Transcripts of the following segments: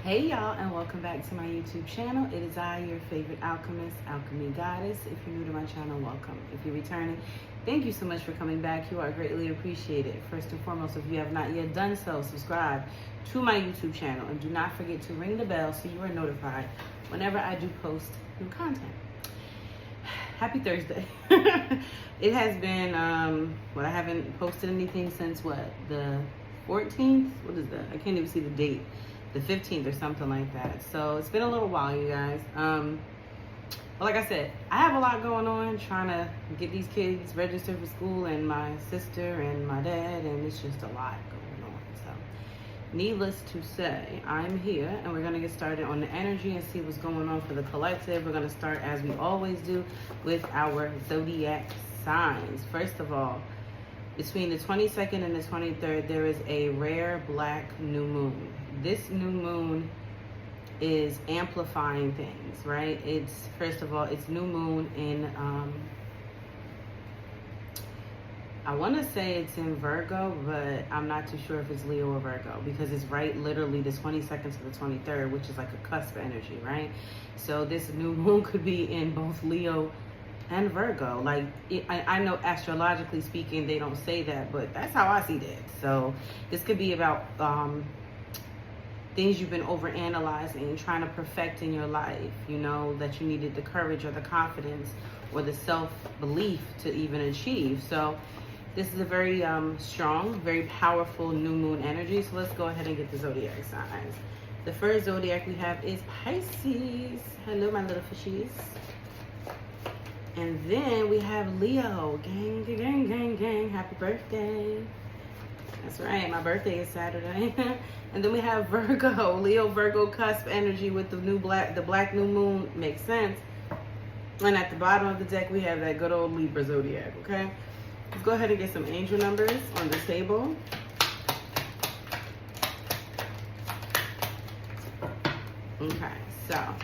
Hey y'all, and welcome back to my YouTube channel. It is I, your favorite alchemist, Alkemygoddess. If you're new to my channel, welcome. If you're returning, thank you so much for coming back. You are greatly appreciated. First and foremost, if you have not yet done so, subscribe to my YouTube channel and do not forget to ring the bell so you are notified whenever I do post new content. Happy Thursday. It has been, I haven't posted anything since the 14th? What is that? I can't even see the date. The 15th or something like that. So it's been a little while, you guys. But like I said, I have a lot going on, trying to get these kids registered for school, and my sister and my dad, and it's just a lot going on. So needless to say, I'm here, and we're going to get started on the energy and see what's going on for the collective. We're going to start, as we always do, with our zodiac signs. First of all, between the 22nd and the 23rd, there is a rare black new moon. This new moon is amplifying things, right? It's, first of all, it's new moon in, I want to say it's in Virgo, but I'm not too sure if it's Leo or Virgo, because it's right literally the 22nd to the 23rd, which is like a cusp energy, right? So this new moon could be in both Leo and Virgo. Like, I know astrologically speaking, they don't say that, but that's how I see that. So this could be about things you've been overanalyzing, trying to perfect in your life, you know, that you needed the courage or the confidence or the self-belief to even achieve. So this is a very strong, very powerful new moon energy. So let's go ahead and get the zodiac signs. The first zodiac we have is Pisces. Hello, my little fishies. And then we have Leo. Gang, gang, gang, gang. Happy birthday. That's right, my birthday is Saturday. And then we have Virgo. Leo, Virgo cusp energy with the black new moon. Makes sense. And at the bottom of the deck, we have that good old Libra zodiac, okay? Let's go ahead and get some angel numbers on the table. Okay, so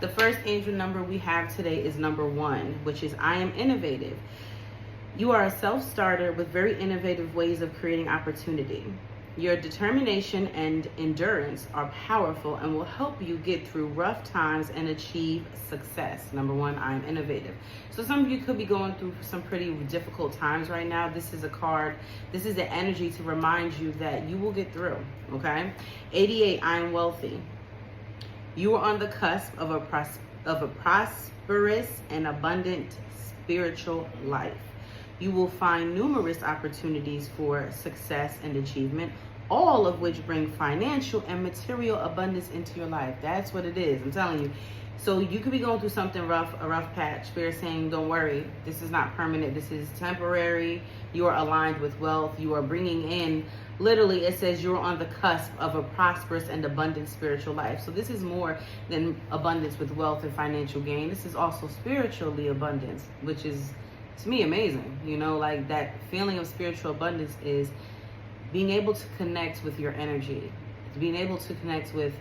the first angel number we have today is number 1, which is I am innovative. You are a self-starter with very innovative ways of creating opportunity. Your determination and endurance are powerful and will help you get through rough times and achieve success. Number 1, I am innovative. So some of you could be going through some pretty difficult times right now. This is a card. This is the energy to remind you that you will get through, okay? 88, I am wealthy. You are on the cusp of a prosperous and abundant spiritual life. You will find numerous opportunities for success and achievement, all of which bring financial and material abundance into your life. That's what it is, I'm telling you. So you could be going through something rough, a rough patch. Spirit saying, don't worry, this is not permanent, this is temporary. You are aligned with wealth. You are bringing in, literally it says you're on the cusp of a prosperous and abundant spiritual life. So this is more than abundance with wealth and financial gain. This is also spiritually abundance, which is, to me, amazing. You know, like that feeling of spiritual abundance is being able to connect with your energy, being able to connect with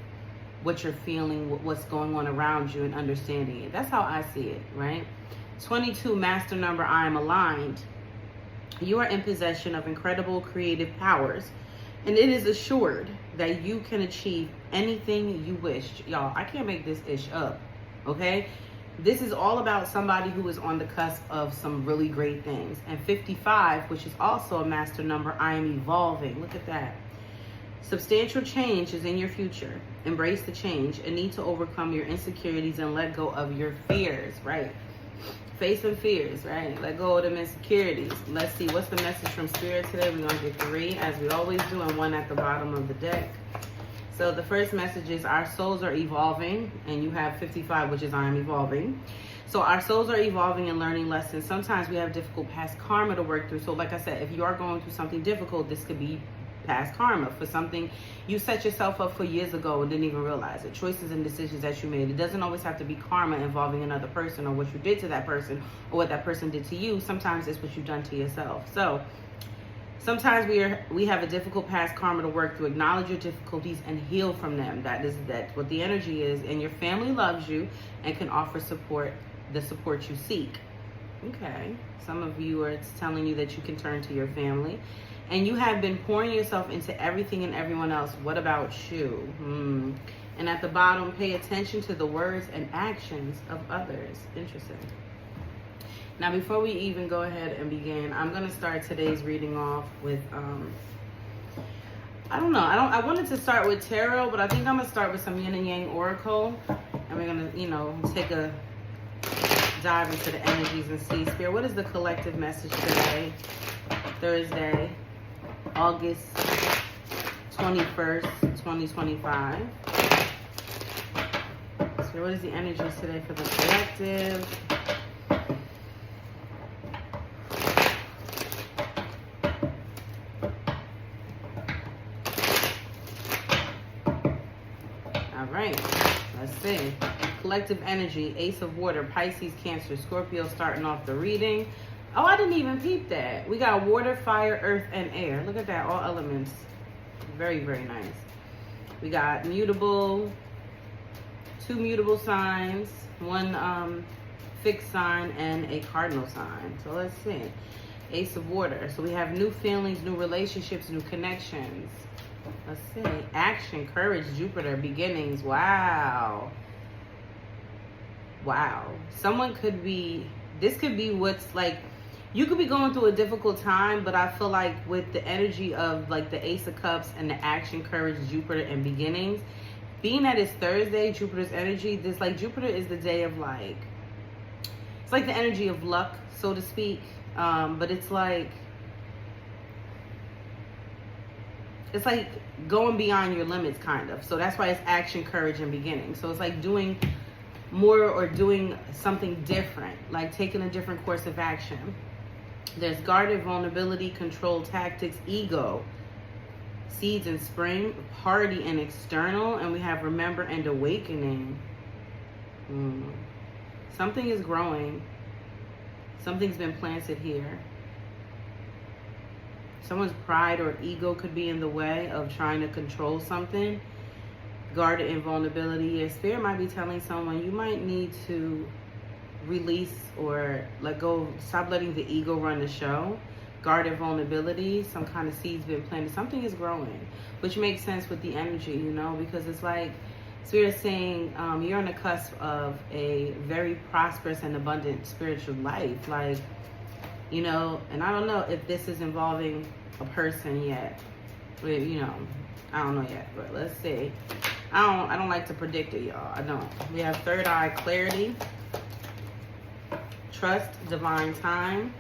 what you're feeling, what's going on around you, and understanding it. That's how I see it, right? 22, master number, I am aligned. You are in possession of incredible creative powers, and it is assured that you can achieve anything you wish. Y'all, I can't make this ish up, okay? This is all about somebody who is on the cusp of some really great things. And 55, which is also a master number, I am evolving. Look at that. Substantial change is in your future. Embrace the change and need to overcome your insecurities and let go of your fears, right? Face some fears, right? Let go of them insecurities. Let's see, what's the message from Spirit today? We're going to get 3, as we always do, and 1 at the bottom of the deck. So the first message is our souls are evolving, and you have 55, which is I am evolving. So our souls are evolving and learning lessons. Sometimes we have difficult past karma to work through. So like I said, if you are going through something difficult, this could be past karma for something you set yourself up for years ago and didn't even realize it. Choices and decisions that you made. It doesn't always have to be karma involving another person or what you did to that person or what that person did to you. Sometimes it's what you've done to yourself. So sometimes we have a difficult past karma to work through. Acknowledge your difficulties and heal from them. That's what the energy is. And your family loves you and can offer support, the support you seek. Okay. Some of you, it's telling you that you can turn to your family. And you have been pouring yourself into everything and everyone else. What about you? And at the bottom, pay attention to the words and actions of others. Interesting. Now, before we even go ahead and begin, I'm going to start today's reading off with, I don't know. I wanted to start with tarot, but I think I'm going to start with some yin and yang oracle. And we're going to, you know, take a dive into the energies and see. Spirit, what is the collective message today? Thursday, August 21st, 2025. So what is the energies today for the collective? All right, let's see. Collective energy, Ace of Water, Pisces, Cancer, Scorpio starting off the reading. Oh, I didn't even peep that. We got water, fire, earth, and air. Look at that, all elements. Very, very nice. We got mutable, 2 mutable signs, 1 fixed sign, and a cardinal sign. So let's see. Ace of Water. So we have new feelings, new relationships, new connections. Let's see. Action, courage, Jupiter, beginnings. Wow. Wow. Someone could be, this could be what's like, you could be going through a difficult time, but I feel like with the energy of like the Ace of Cups and the action, courage, Jupiter, and beginnings, being that it's Thursday, Jupiter's energy, this like Jupiter is the day of like, it's like the energy of luck, so to speak. But it's like going beyond your limits, kind of. So that's why it's action, courage, and beginning. So it's like doing more or doing something different, like taking a different course of action. There's guarded, vulnerability, control, tactics, ego, seeds and spring, party and external, and we have remember and awakening. Something is growing. Something's been planted here. Someone's pride or ego could be in the way of trying to control something. Guarded and vulnerability. Your spirit might be telling someone you might need to release or let go, stop letting the ego run the show. Guarded vulnerability, some kind of seed's been planted. Something is growing, which makes sense with the energy, you know, because it's like Spirit saying you're on the cusp of a very prosperous and abundant spiritual life. Like, you know, and I don't know if this is involving a person yet. You know, I don't know yet, but let's see. I don't like to predict it, y'all. I don't. We have third eye clarity, trust, divine time.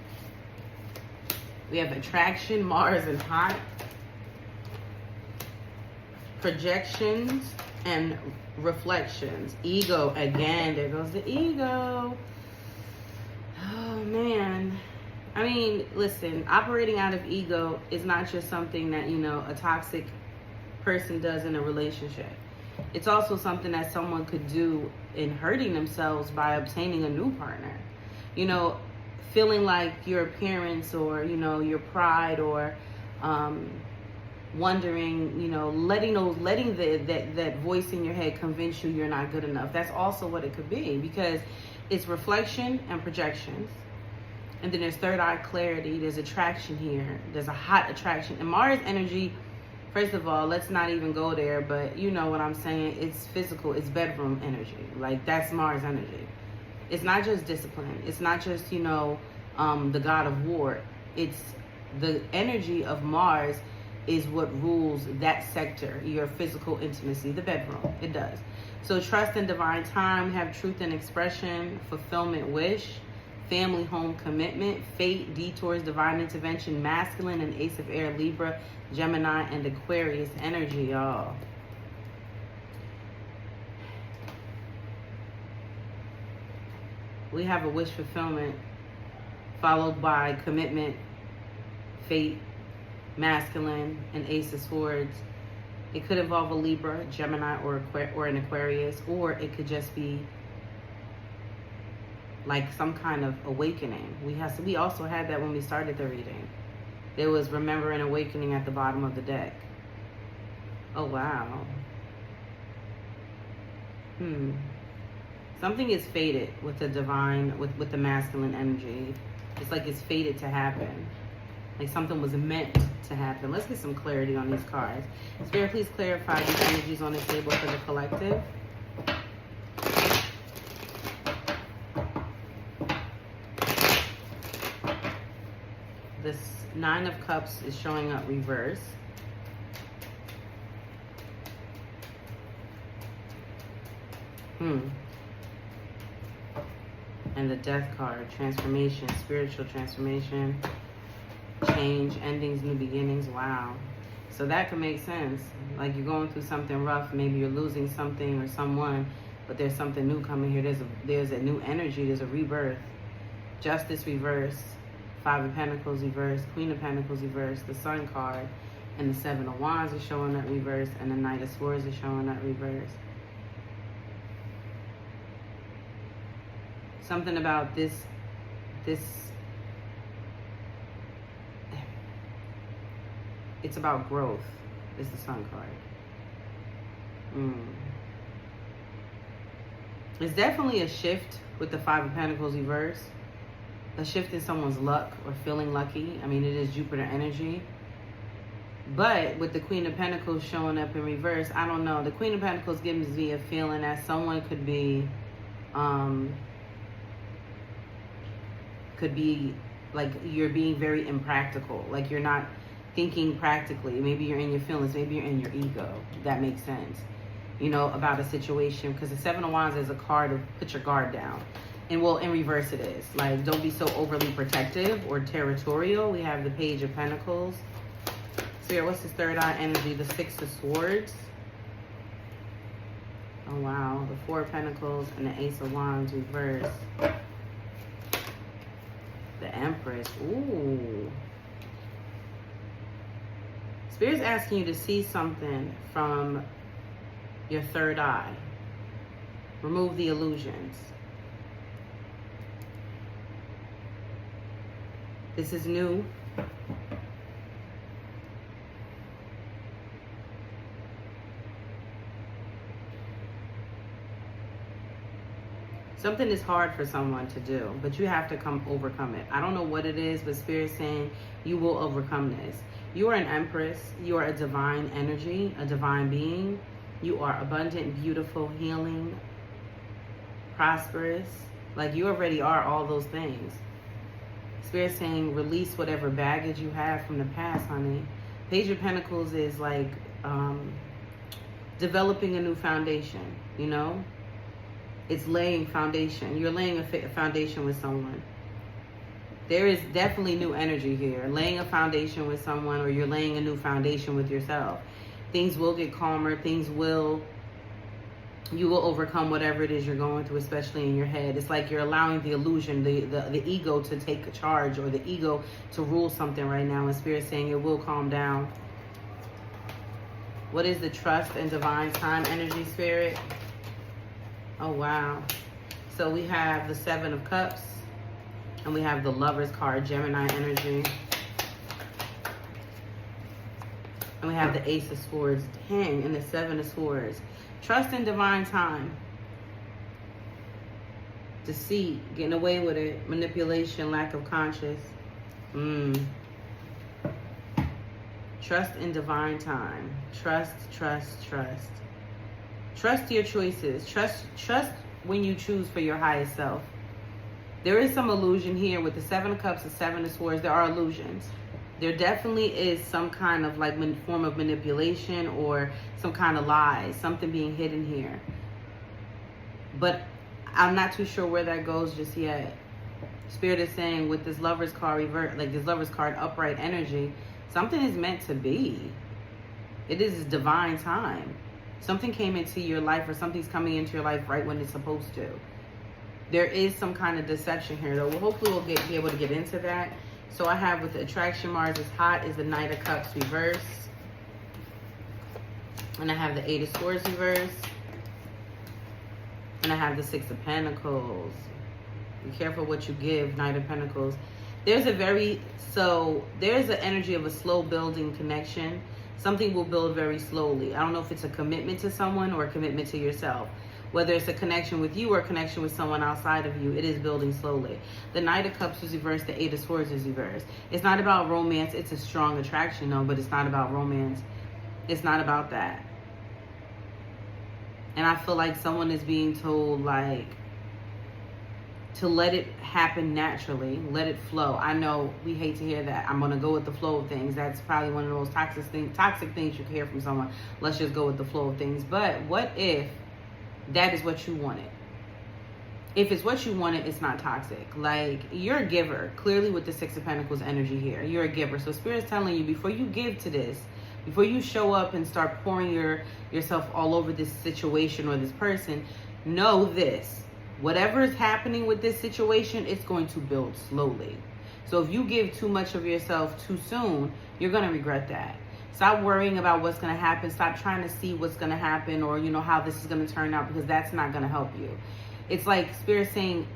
We have attraction, Mars and hot, projections and reflections. Ego again. There goes the ego. Oh man. I mean, listen, operating out of ego is not just something that, you know, a toxic person does in a relationship. It's also something that someone could do in hurting themselves by obtaining a new partner. You know, feeling like your appearance or, you know, your pride or wondering, you know, letting that voice in your head convince you you're not good enough. That's also what it could be, because it's reflection and projections. And then there's third eye clarity. There's attraction here. There's a hot attraction. And Mars energy, first of all, let's not even go there, but you know what I'm saying. It's physical. It's bedroom energy. Like, that's Mars energy. It's not just discipline. It's not just, you know, the god of war. It's the energy of Mars is what rules that sector, your physical intimacy, the bedroom. It does. So trust and divine time, have truth and expression, fulfillment, wish, family, home, commitment, fate, detours, divine intervention, masculine and ace of air, Libra, Gemini, and Aquarius energy, y'all. We have a wish fulfillment followed by commitment, fate, masculine, and ace of swords. It could involve a Libra, Gemini, or an Aquarius, or it could just be like some kind of awakening. We also had that when we started the reading. There was remember and awakening at the bottom of the deck. Oh wow. Something is fated with the divine, with the masculine energy. It's like it's fated to happen. Like something was meant to happen. Let's get some clarity on these cards. Spirit, please clarify these energies on the table for the collective. This Nine of Cups is showing up reverse. And the Death card, transformation, spiritual transformation, change, endings, new beginnings. Wow. So that can make sense. Like you're going through something rough, maybe you're losing something or someone, but there's something new coming here. There's a new energy, there's a rebirth. Justice reverse, Five of Pentacles reverse, Queen of Pentacles reverse, the Sun card, and the Seven of Wands is showing up reverse, and the Knight of Swords is showing up reverse. Something about this, it's about growth, is the Sun card. It's definitely a shift with the Five of Pentacles reverse. A shift in someone's luck or feeling lucky. I mean, it is Jupiter energy. But with the Queen of Pentacles showing up in reverse, I don't know. The Queen of Pentacles gives me a feeling that someone could be like you're being very impractical. Like you're not thinking practically. Maybe you're in your feelings. Maybe you're in your ego. That makes sense. You know, about a situation. Because the Seven of Wands is a card of put your guard down. And well, in reverse it is. Like, don't be so overly protective or territorial. We have the Page of Pentacles. Spirit, what's this third eye energy? The Six of Swords. Oh, wow. The Four of Pentacles and the Ace of Wands reverse. The Empress. Ooh. Spirit's asking you to see something from your third eye. Remove the illusions. This is new. Something is hard for someone to do, but you have to overcome it. I don't know what it is, but Spirit's saying you will overcome this. You are an Empress. You are a divine energy, a divine being. You are abundant, beautiful, healing, prosperous. Like you already are all those things. Spirit saying release whatever baggage you have from the past, honey. Page of Pentacles is like developing a new foundation, you know? It's laying foundation. You're laying a foundation with someone. There is definitely new energy here. Laying a foundation with someone, or you're laying a new foundation with yourself. Things will get calmer. You will overcome whatever it is you're going through, especially in your head. It's like you're allowing the illusion, the ego to take charge, or the ego to rule something right now. And Spirit saying it will calm down. What is the trust and divine time energy, Spirit? Oh, wow. So we have the Seven of Cups, and we have the Lover's card, Gemini energy. And we have the Ace of Swords, dang, and the Seven of Swords. Trust in divine time. Deceit, getting away with it. Manipulation, lack of conscience. Trust in divine time. Trust, trust, trust. Trust your choices. Trust when you choose for your highest self. There is some illusion here with the Seven of Cups and Seven of Swords. There are illusions. There definitely is some kind of like form of manipulation or some kind of lies, something being hidden here. But I'm not too sure where that goes just yet. Spirit is saying with this Lover's card revert, like this Lover's card upright energy, something is meant to be. It is divine time. Something came into your life, or something's coming into your life right when it's supposed to. There is some kind of deception here, though. Hopefully we'll be able to get into that. So I have with the attraction Mars is hot is the Knight of Cups reverse. And I have the Eight of Swords reverse. And I have the Six of Pentacles. Be careful what you give, Knight of Pentacles. There's an energy of a slow building connection. Something will build very slowly. I don't know if it's a commitment to someone or a commitment to yourself. Whether it's a connection with you or a connection with someone outside of you, it is building slowly. The Knight of Cups is reversed. The Eight of Swords is reversed. It's not about romance. It's a strong attraction, though, but it's not about romance. It's not about that. And I feel like someone is being told, like, to let it happen naturally. Let it flow. I know we hate to hear that. I'm going to go with the flow of things. That's probably one of the most toxic things you can hear from someone. Let's just go with the flow of things. But what if that is what you wanted? If it's what you wanted, it's not toxic. Like, you're a giver. Clearly with the Six of Pentacles energy here, you're a giver. So Spirit's telling you, before you give to this, before you show up and start pouring yourself all over this situation or this person, know this. Whatever is happening with this situation, it's going to build slowly. So if you give too much of yourself too soon, you're going to regret that. Stop worrying about what's going to happen. Stop trying to see what's going to happen or, you know, how this is going to turn out, because that's not going to help you. It's like Spirit saying,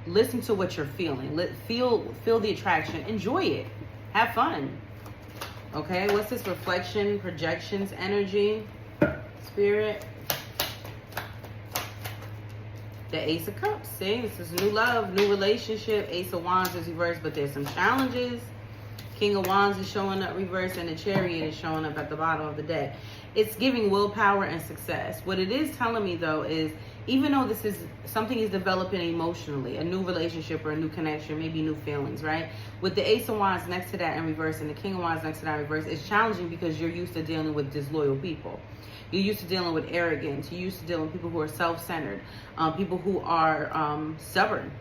listen to what you're feeling. Feel the attraction. Enjoy it. Have fun. Okay, what's this reflection, projections, energy, Spirit? The Ace of Cups. See, this is new love, new relationship. Ace of Wands is reversed, but there's some challenges. King of Wands is showing up reversed, and the Chariot is showing up at the bottom of the deck. It's giving willpower and success. What it is telling me, though, is even though this is something is developing emotionally, a new relationship or a new connection, maybe new feelings, right? With the Ace of Wands next to that in reverse and the King of Wands next to that in reverse, it's challenging because you're used to dealing with disloyal people. You're used to dealing with arrogance. You're used to dealing with people who are self-centered, people who are stubborn.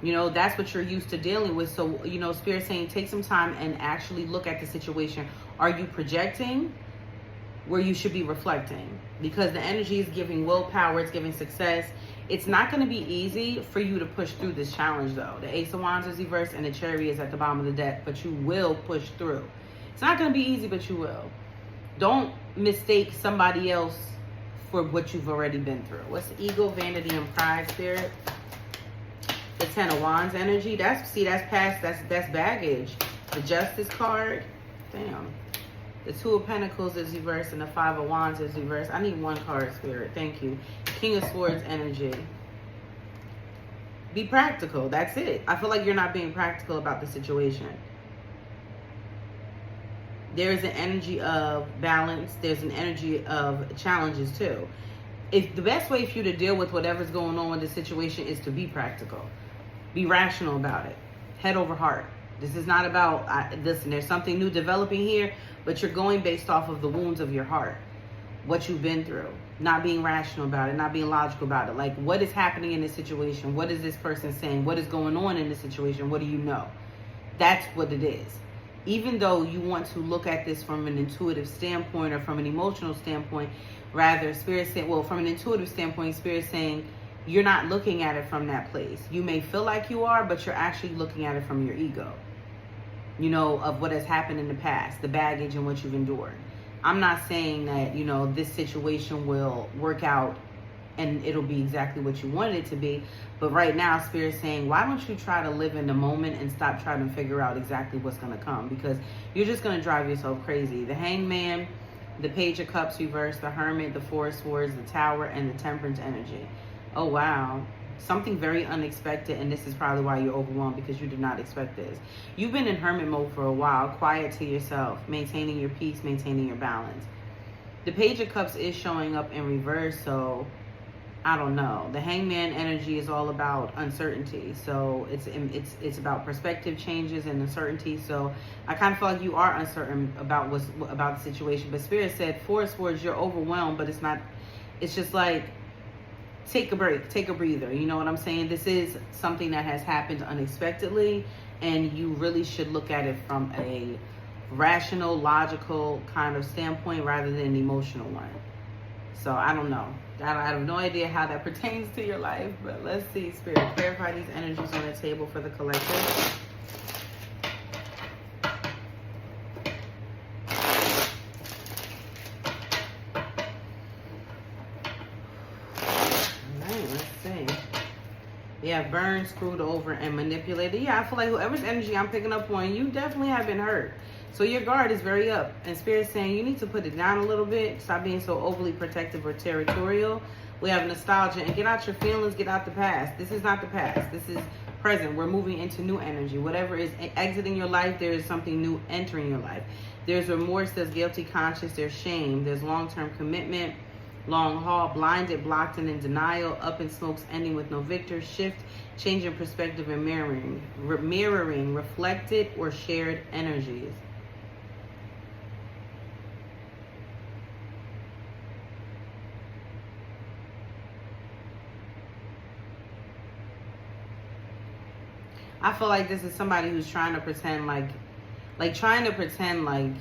You know, that's what you're used to dealing with. So, you know, Spirit saying take some time and actually look at the situation. Are you projecting where you should be reflecting? Because the energy is giving willpower. It's giving success. It's not going to be easy for you to push through this challenge, though. The Ace of Wands is reversed and the Chariot is at the bottom of the deck. But you will push through. It's not going to be easy, but you will. Don't mistake somebody else for what you've already been through. What's ego, vanity, and pride, Spirit? The Ten of Wands energy. That's past. That's baggage. The Justice card. Damn. The Two of Pentacles is reversed and the Five of Wands is reversed. I need one card, Spirit. Thank you. King of Swords energy. Be practical. That's it. I feel like you're not being practical about the situation. There's an energy of balance. There's an energy of challenges too. If the best way for you to deal with whatever's going on with the situation is to be practical. Be rational about it. Head over heart. This is not about, listen, there's something new developing here, but you're going based off of the wounds of your heart. What you've been through. Not being rational about it. Not being logical about it. Like, what is happening in this situation? What is this person saying? What is going on in this situation? What do you know? That's what it is. Even though you want to look at this from an intuitive standpoint or from an emotional standpoint, rather, Spirit saying, well, from an intuitive standpoint, Spirit saying, you're not looking at it from that place. You may feel like you are, but you're actually looking at it from your ego. You know, of what has happened in the past, the baggage and what you've endured. I'm not saying that, you know, this situation will work out and it'll be exactly what you wanted it to be. But right now, Spirit's saying, why don't you try to live in the moment and stop trying to figure out exactly what's going to come? Because you're just going to drive yourself crazy. The Hangman, the Page of Cups reversed, the Hermit, the Four of Swords, the Tower, and the Temperance energy. Oh, wow. Something very unexpected, and this is probably why you're overwhelmed, because you did not expect this. You've been in hermit mode for a while, quiet to yourself, maintaining your peace, maintaining your balance. The Page of Cups is showing up in reverse, so I don't know. The Hangman energy is all about uncertainty, so it's about perspective changes and uncertainty. So I kind of feel like you are uncertain about about the situation. But Spirit said, Four of Swords, you're overwhelmed, but it's not. It's just like, take a break, take a breather. You know what I'm saying? This is something that has happened unexpectedly, and you really should look at it from a rational, logical kind of standpoint rather than an emotional one. So I don't know. I have no idea how that pertains to your life, but let's see, Spirit, clarify these energies on the table for the collective. Yeah, burned, screwed over, and manipulated. Yeah, I feel like whoever's energy I'm picking up on, you definitely have been hurt. So your guard is very up. And Spirit's saying you need to put it down a little bit. Stop being so overly protective or territorial. We have nostalgia. And get out your feelings. Get out the past. This is not the past. This is present. We're moving into new energy. Whatever is exiting your life, there is something new entering your life. There's remorse. There's guilty conscience. There's shame. There's long-term commitment. Long haul. Blinded, blocked, and in denial. Up in smokes, ending with no victor. Shift. Changing perspective and mirroring. Mirroring reflected or shared energies. I feel like this is somebody who's trying to pretend like,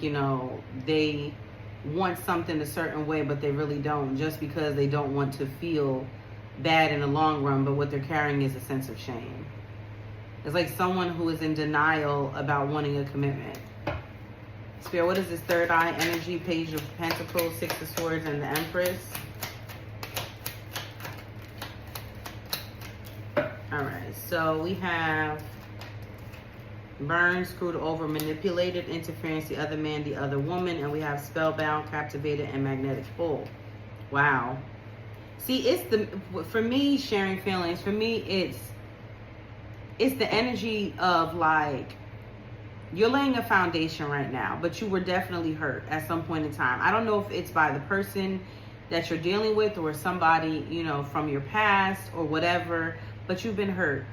you know, they want something a certain way, but they really don't, just because they don't want to feel bad in the long run, but what they're carrying is a sense of shame. It's like someone who is in denial about wanting a commitment. Spirit, what is this third eye energy? Page of Pentacles, Six of Swords, and the Empress. Alright, so we have burned, screwed over, manipulated, interference, the other man, the other woman, and we have spellbound, captivated, and magnetic pull. Wow. See, for me, sharing feelings, for me, it's the energy of like, you're laying a foundation right now, but you were definitely hurt at some point in time. I don't know if it's by the person that you're dealing with or somebody, you know, from your past or whatever, but you've been hurt.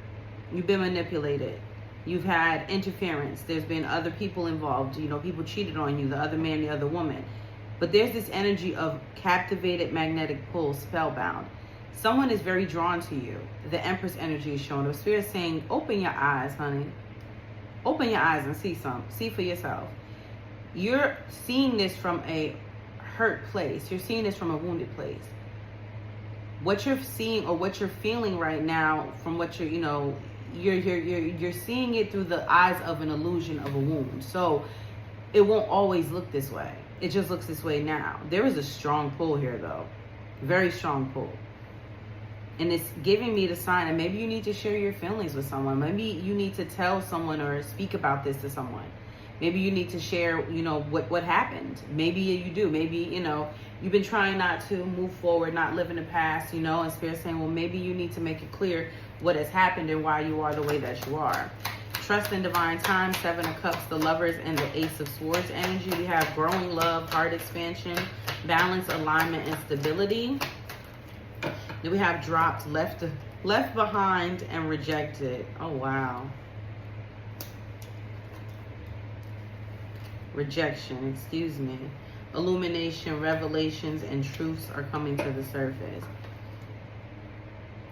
You've been manipulated. You've had interference. There's been other people involved. You know, people cheated on you, the other man, the other woman. But there's this energy of captivated, magnetic pull, spellbound. Someone is very drawn to you. The Empress energy is showing. The Spirit saying, open your eyes, honey. Open your eyes and see for yourself. You're seeing this from a hurt place. You're seeing this from a wounded place. What you're seeing or what you're feeling right now, from what you're, you know, you're seeing it through the eyes of an illusion of a wound. So it won't always look this way. It just looks this way now. There is a strong pull here, though. Very strong pull. And it's giving me the sign that maybe you need to share your feelings with someone. Maybe you need to tell someone or speak about this to someone. Maybe you need to share, you know, what happened. Maybe you do. Maybe, you know, you've been trying not to move forward, not live in the past, you know, and Spirit saying, well, maybe you need to make it clear what has happened and why you are the way that you are. Trust in divine time, Seven of Cups, the Lovers, and the Ace of Swords energy. We have growing love, heart expansion, balance, alignment, and stability. Then we have dropped, left behind, and rejected. Oh, wow. Rejection, excuse me. Illumination, revelations, and truths are coming to the surface.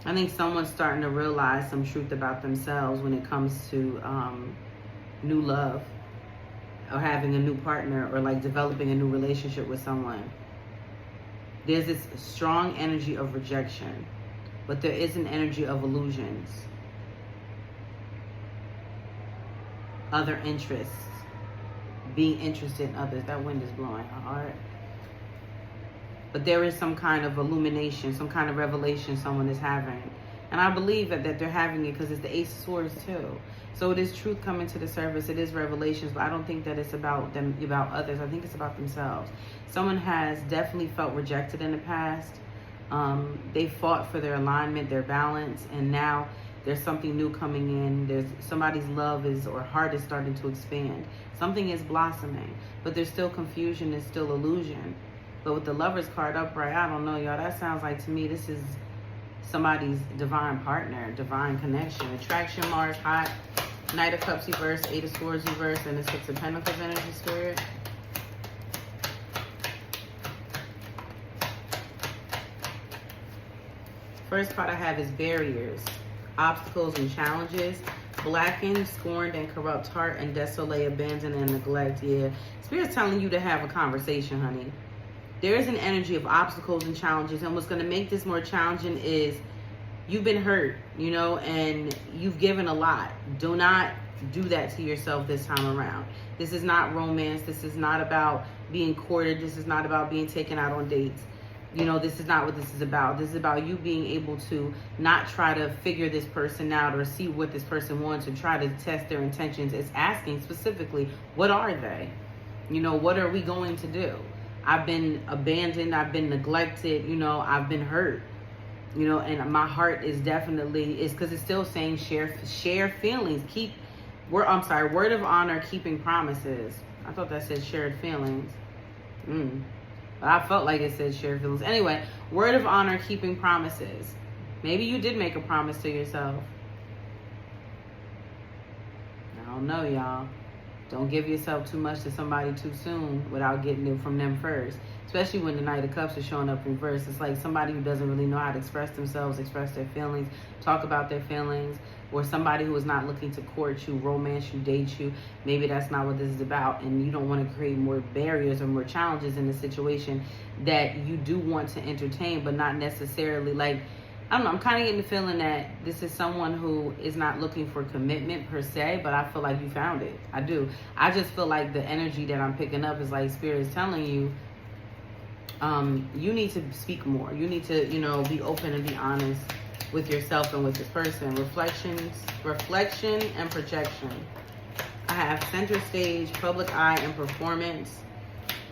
I think someone's starting to realize some truth about themselves when it comes to new love or having a new partner or like developing a new relationship with someone. There's this strong energy of rejection, but there is an energy of illusions, other interests, being interested in others. That wind is blowing hard. But there is some kind of illumination, some kind of revelation someone is having. And I believe that they're having it because it's the Ace of Swords too. So it is truth coming to the surface. It is revelations, but I don't think that it's about them, about others. I think it's about themselves. Someone has definitely felt rejected in the past. They fought for their alignment, their balance, and now there's something new coming in. There's somebody's love is or heart is starting to expand. Something is blossoming, but there's still confusion, there's still illusion. But with the Lovers card upright, I don't know, y'all. That sounds like to me this is somebody's divine partner, divine connection. Attraction, Mars, hot. Knight of Cups reverse, Eight of Swords reverse, and the Six of Pentacles energy, Spirit. First part I have is barriers, obstacles, and challenges. Blackened, scorned, and corrupt heart, and desolate, abandoned, and neglect. Yeah, Spirit's telling you to have a conversation, honey. There is an energy of obstacles and challenges, and what's going to make this more challenging is you've been hurt, you know, and you've given a lot. Do not do that to yourself this time around. This is not romance. This is not about being courted. This is not about being taken out on dates. You know, this is not what this is about. This is about you being able to not try to figure this person out or see what this person wants or try to test their intentions. It's asking specifically, what are they? You know, what are we going to do? I've been abandoned. I've been neglected. You know, I've been hurt. You know, and my heart is definitely, is because it's still saying share feelings. Word of honor, keeping promises. I thought that said shared feelings. But I felt like it said shared feelings. Anyway, word of honor, keeping promises. Maybe you did make a promise to yourself. I don't know, y'all. Don't give yourself too much to somebody too soon without getting it from them first. Especially when the Knight of Cups is showing up reversed. It's like somebody who doesn't really know how to express themselves, express their feelings, talk about their feelings, or somebody who is not looking to court you, romance you, date you. Maybe that's not what this is about, and you don't want to create more barriers or more challenges in the situation that you do want to entertain, but not necessarily like, I don't know, I'm kind of getting the feeling that this is someone who is not looking for commitment per se, but I feel like you found it. I do. I just feel like the energy that I'm picking up is like Spirit is telling you, you need to speak more. You need to, you know, be open and be honest with yourself and with this person. Reflection and projection. I have center stage, public eye, and performance.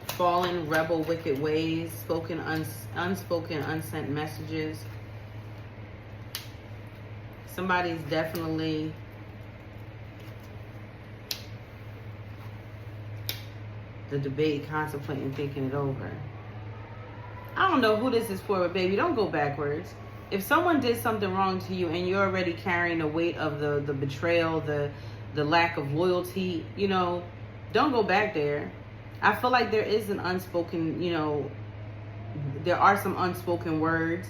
Fallen, rebel, wicked ways. Spoken, unspoken, unsent messages. Somebody's definitely the debate, contemplating, thinking it over. I don't know who this is for, but baby, don't go backwards. If someone did something wrong to you and you're already carrying the weight of the betrayal, the lack of loyalty, you know, don't go back there. I feel like there is an unspoken, you know, there are some unspoken words,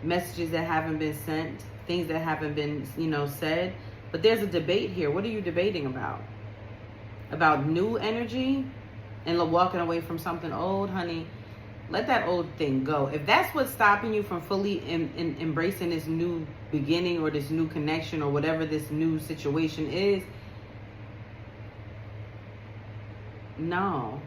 messages that haven't been sent, things that haven't been, you know, said. But there's a debate here. What are you debating about? About new energy and walking away from something old? Honey, let that old thing go. If that's what's stopping you from fully embracing this new beginning or this new connection or whatever this new situation is, no.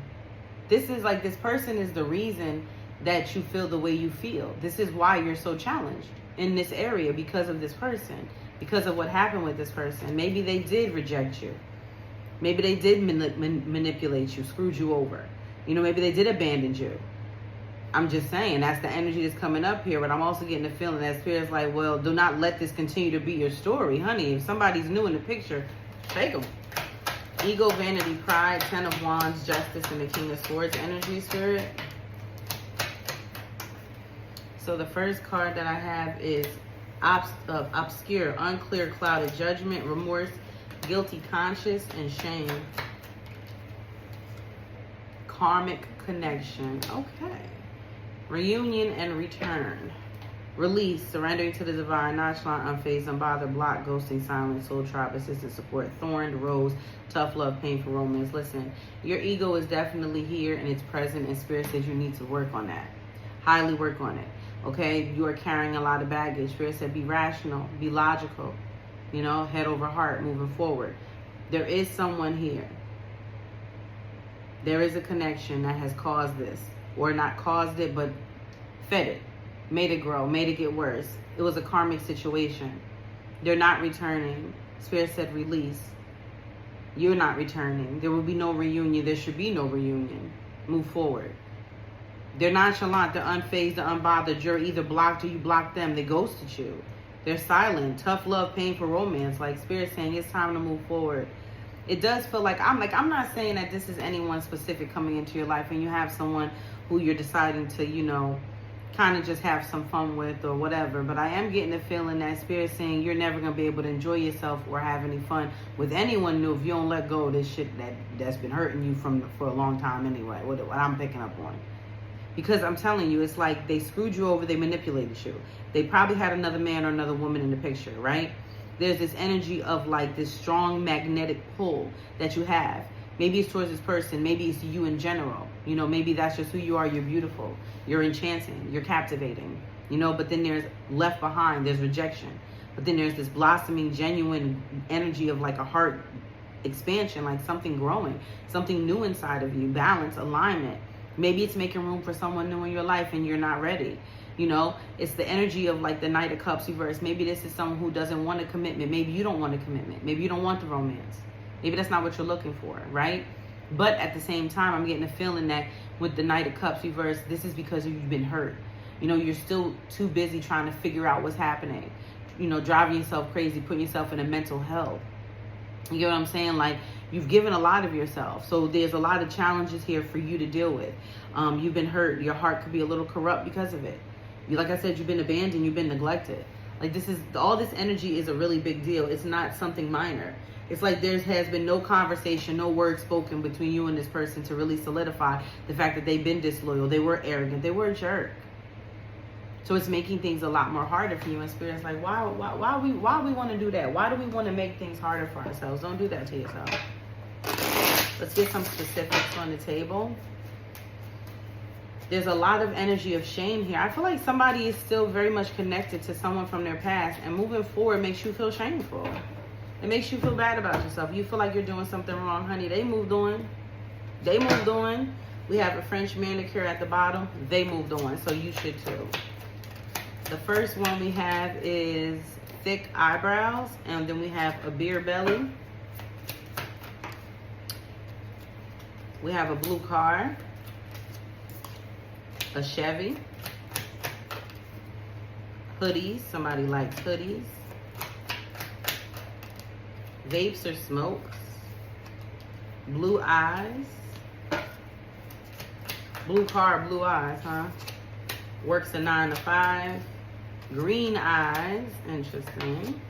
This is like, this person is the reason that you feel the way you feel. This is why you're so challenged in this area, because of this person, because of what happened with this person. Maybe they did reject you. Maybe they did manipulate you, screwed you over. You know, maybe they did abandon you. I'm just saying, that's the energy that's coming up here. But I'm also getting the feeling that Spirit's like, well, do not let this continue to be your story. Honey, if somebody's new in the picture, take them. Ego, vanity, pride, 10 of Wands, justice, and the King of Swords energy, Spirit. So the first card that I have is obscure, unclear, clouded, judgment, remorse, guilty conscience, and shame. Karmic connection. Okay. Reunion and return. Release, surrendering to the divine, nonchalant, unfazed, unbothered, block, ghosting, silent, soul tribe, assistant, support, thorned, rose, tough love, painful romance. Listen, your ego is definitely here and it's present, and Spirit says you need to work on that. Highly work on it. Okay, you are carrying a lot of baggage. Spirit said be rational, be logical, you know, head over heart, moving forward. There is someone here. There is a connection that has caused this, or not caused it, but fed it, made it grow, made it get worse. It was a karmic situation. They're not returning. Spirit said release. You're not returning. There will be no reunion. There should be no reunion. Move forward. They're nonchalant, they're unfazed, they're unbothered. You're either blocked or you blocked them. They ghosted you. They're silent. Tough love, painful romance. Like Spirit saying it's time to move forward. It does feel like, I'm not saying that this is anyone specific coming into your life and you have someone who you're deciding to, you know, kind of just have some fun with or whatever. But I am getting the feeling that Spirit saying you're never going to be able to enjoy yourself or have any fun with anyone new if you don't let go of this shit that's been hurting you for a long time anyway, what I'm picking up on. Because I'm telling you, it's like they screwed you over, they manipulated you. They probably had another man or another woman in the picture, right? There's this energy of like this strong magnetic pull that you have. Maybe it's towards this person, maybe it's you in general. You know, maybe that's just who you are. You're beautiful, you're enchanting, you're captivating. You know, but then there's left behind, there's rejection. But then there's this blossoming, genuine energy of like a heart expansion, like something growing, something new inside of you, balance, alignment. Maybe it's making room for someone new in your life and you're not ready. You know, it's the energy of like the Knight of Cups reverse. Maybe this is someone who doesn't want a commitment. Maybe you don't want a commitment. Maybe you don't want the romance. Maybe that's not what you're looking for, right? But at the same time, I'm getting a feeling that with the Knight of Cups reversed, this is because you've been hurt. You know, you're still too busy trying to figure out what's happening. You know, driving yourself crazy, putting yourself in a mental hell. You get what I'm saying? Like, you've given a lot of yourself. So there's a lot of challenges here for you to deal with. You've been hurt. Your heart could be a little corrupt because of it. Like I said, you've been abandoned. You've been neglected. Like, this is, all this energy is a really big deal. It's not something minor. It's like there has been no conversation, no word spoken between you and this person to really solidify the fact that they've been disloyal. They were arrogant. They were a jerk. So it's making things a lot more harder for you. And Spirit's like, why we want to do that? Why do we want to make things harder for ourselves? Don't do that to yourself. Let's get some specifics on the table. There's a lot of energy of shame here. I feel like somebody is still very much connected to someone from their past, and moving forward makes you feel shameful. It makes you feel bad about yourself. You feel like you're doing something wrong. Honey, they moved on. They moved on. We have a French manicure at the bottom. They moved on, so you should too. The first one we have is thick eyebrows, and then we have a beer belly. We have a blue car, a Chevy, hoodies, somebody likes hoodies, vapes or smokes, blue eyes, blue car, blue eyes, huh? Works a 9 to 5. Green eyes, interesting.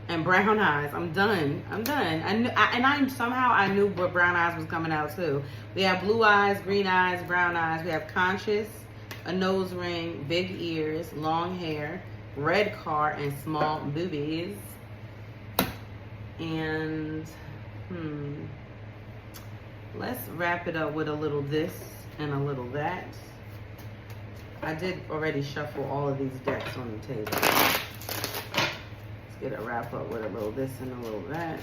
And brown eyes. I'm done. I knew what brown eyes was coming out too. We have blue eyes, green eyes, brown eyes. We have conscious, a nose ring, big ears, long hair, red car, and small boobies. And let's wrap it up with a little this and a little that. I did already shuffle all of these decks on the table. Let's get a wrap up with a little this and a little that.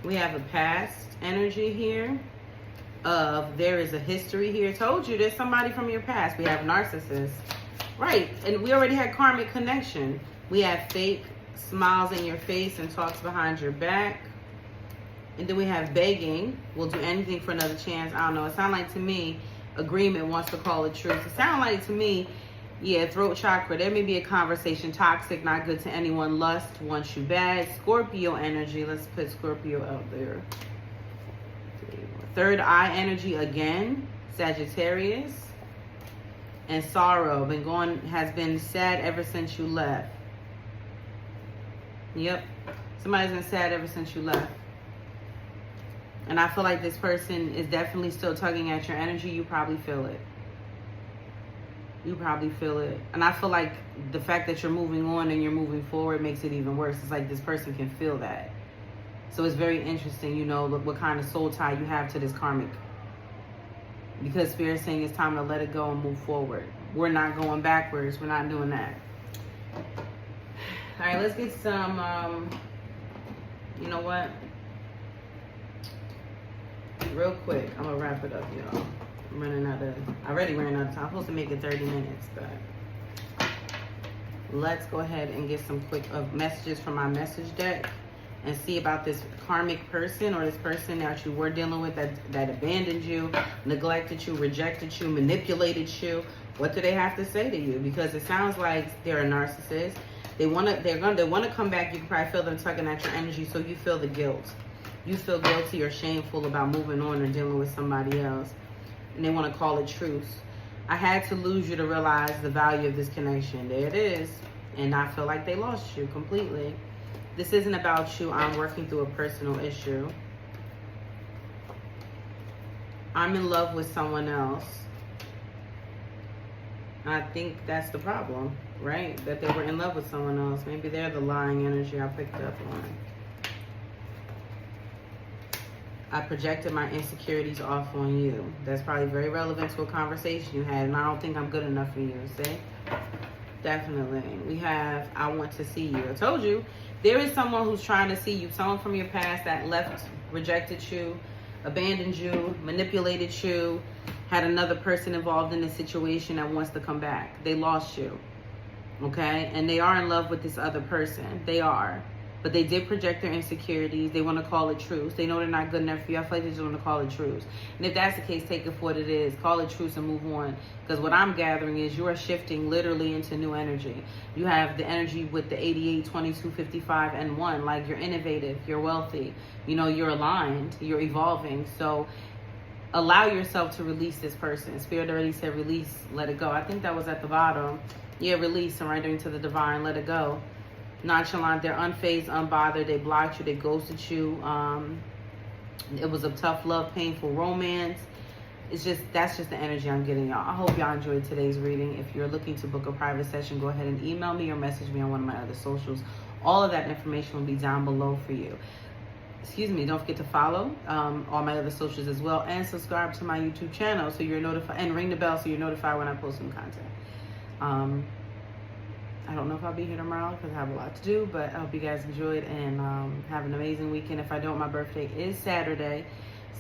We have a past energy here of there is a history here. Told you there's somebody from your past. We have narcissist. Right, and we already had karmic connection. We have fake, smiles in your face and talks behind your back. And then we have begging. We'll do anything for another chance. I don't know. It sounds like to me, agreement wants to call it truth. It sounds like to me, yeah, throat chakra. There may be a conversation. Toxic, not good to anyone. Lust wants you bad. Scorpio energy. Let's put Scorpio out there. Third eye energy again. Sagittarius. And sorrow. Has been sad ever since you left. Yep. Somebody's been sad ever since you left. And I feel like this person is definitely still tugging at your energy. You probably feel it. You probably feel it. And I feel like the fact that you're moving on and you're moving forward makes it even worse. It's like this person can feel that. So it's very interesting, you know, what kind of soul tie you have to this karmic. Because Spirit's saying it's time to let it go and move forward. We're not going backwards. We're not doing that. All right, let's get some, you know what? Real quick, I'm gonna wrap it up, y'all. I'm running out of, I already ran out of time. I'm supposed to make it 30 minutes, but let's go ahead and get some quick messages from my message deck and see about this karmic person or this person that you were dealing with that abandoned you, neglected you, rejected you, manipulated you. What do they have to say to you? Because it sounds like they're a narcissist. They want to come back. You can probably feel them tugging at your energy, so you feel the guilt. You feel guilty or shameful about moving on or dealing with somebody else. And they want to call it truce. I had to lose you to realize the value of this connection. There it is. And I feel like they lost you completely. This isn't about you. I'm working through a personal issue. I'm in love with someone else. I think that's the problem, right? That they were in love with someone else. Maybe they're the lying energy I picked up on. I projected my insecurities off on you. That's probably very relevant to a conversation you had, and I don't think I'm good enough for you, see? Definitely. We have, I want to see you. I told you, there is someone who's trying to see you, someone from your past that left, rejected you, abandoned you, manipulated you, had another person involved in the situation that wants to come back. They lost you. okay? And they are in love with this other person. They are. But they did project their insecurities. They want to call it truce. They know they're not good enough for you. I feel like they just want to call it truce. And if that's the case, take it for what it is. Call it truce and move on. Because what I'm gathering is you are shifting literally into new energy. You have the energy with the 88, 22, 55, and 1. Like, you're innovative. You're wealthy. You know, you're aligned. You're evolving. So allow yourself to release this person. Spirit already said release, let it go. I think that was at the bottom. Yeah, release, surrendering to the divine, let it go. Nonchalant, they're unfazed, unbothered, they blocked you, they ghosted you. It was a tough love, painful romance. That's just the energy I'm getting, y'all. I hope y'all enjoyed today's reading. If you're looking to book a private session, go ahead and email me or message me on one of my other socials. All of that information will be down below for you. Excuse me, don't forget to follow all my other socials as well, and subscribe to my YouTube channel so you're notified, and ring the bell so you're notified when I post new content. I don't know if I'll be here tomorrow because I have a lot to do, but I hope you guys enjoyed and have an amazing weekend. If I don't, my birthday is Saturday,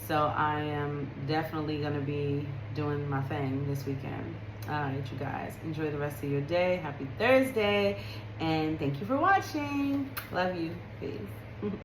so I am definitely going to be doing my thing this weekend. All right, you guys, enjoy the rest of your day. Happy Thursday, and thank you for watching. Love you. Peace.